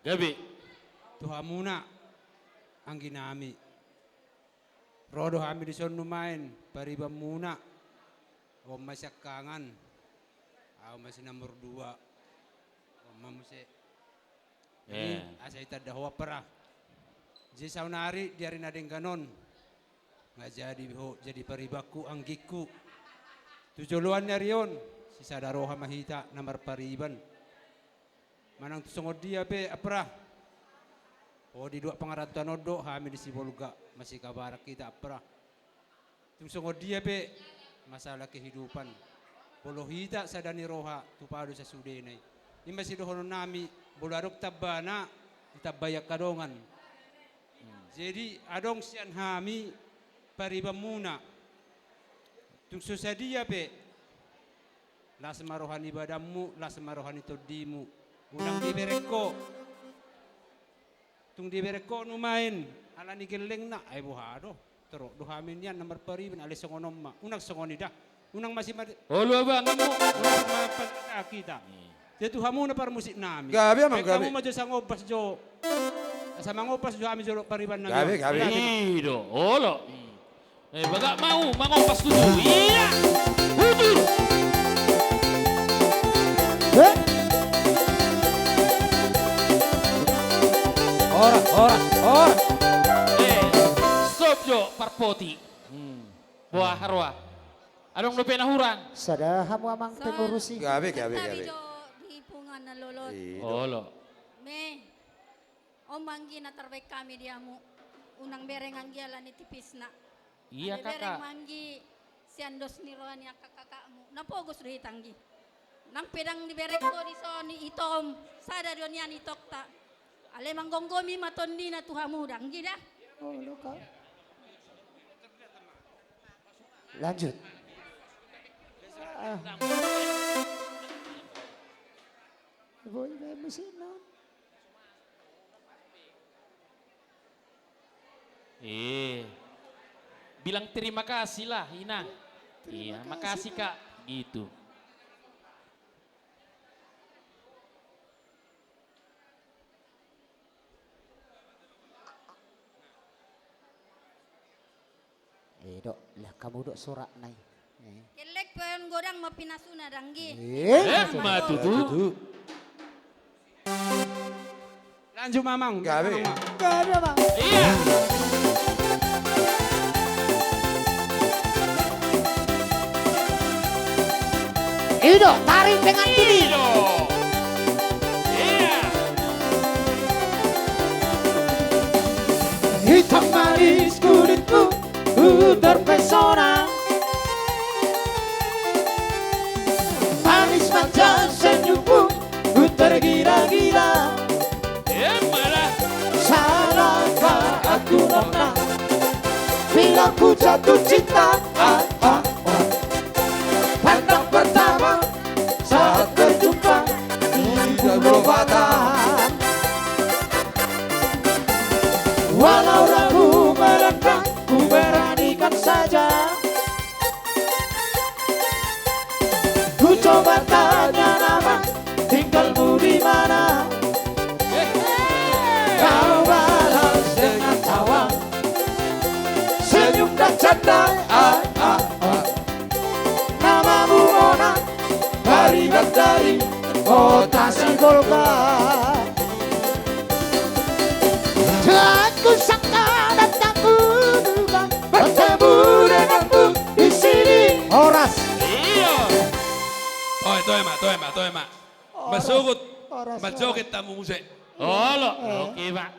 Gabi. Tuhan muna ang ginami. Rodo kami di son numain, paribam muna. O masyakangan. Ako masih nomor 2. O mamuse. Ini asa ita dahwa para. Di saunari di rin ading ganon. Nga jadi paribaku ang giku. Tujuluan niya riyon. Si Sadaroha mahita namar pariban. Manang tusungod dia pe apra. O di dua pangaratuan odo kami di Sibolga masih kabarak kita apra. Tusungod dia pe masalah kehidupan. Polohita sa dani roha tupado sa sudenay. Ini masih dohono nami bularok tabana itabayak kadongan. Jadi adong sian hami paribam muna. Tung susadia pe las marohani ibadammu, las marohani todimu. Unang dibereko. Tung dibereko numain ala ni geleng na ay buhado. Tero duhamin yan nomor paribin alis songonom ma. Unang songonida. Unang masih Olo ba ngamu? unang mapalaka kita. Jadi hamu na para musik nami. Gabi amang Kamu gabi. majo sa ngopas jo. Sa mangopas jo ami jo pariban na. Gabi, gabi. Ido. Olo. Baga mau mangopas tujuh. Iya. Hujur. Ora. Stop jo parpoti. Buah harwa. Anong lupa na hurang? Sadaha mo amang pengurusi. Gabi. Tabi jo hipungan na lolot. Olo. Me, o manggi na tarbay kami diamu. Unang bereng ang giala ni tipis na. Iya Bereng kakak. manggi si andos ni rohan ya kakakmu. Napogos do hitanggi. Nang pedang di bereng ko di soni itom. Sada dion yan itokta. Ale manggonggomi matondi na tuhamu danggi dah. Oh, luka. Lanjut. Boy, may mesin non. Bilang terima kasih lah, Ina. Iya, makasih Kak. Gitu. Dok, lah kamu dok sorak nai. Kelek peon godang mapinasuna danggi. Matutu. Lanjut mamang. Gabi. Gabi bang. Iya. Ido, tarik dengan diri. Ido. Iya. Hitam manis kulitmu terpesona. Manis manja senyummu tergila-gila. Malah. Salahkah aku nona bila ku jatuh cinta? Pandang pertama saat berjumpa di perobatan. Walau ragu melangkah, ku beranikan saja. Ku coba tanya nama, tinggalmu di mana? Kau balas dengan tawa, senyum dan canda. Namamu Mona, paribat dari kota Sibolga. Aku sangka dan tak kuduga bertemu denganmu di sini. Horas. Iya. Toema. Horas. Masukot tamu musik. Olo. Oke, Pak.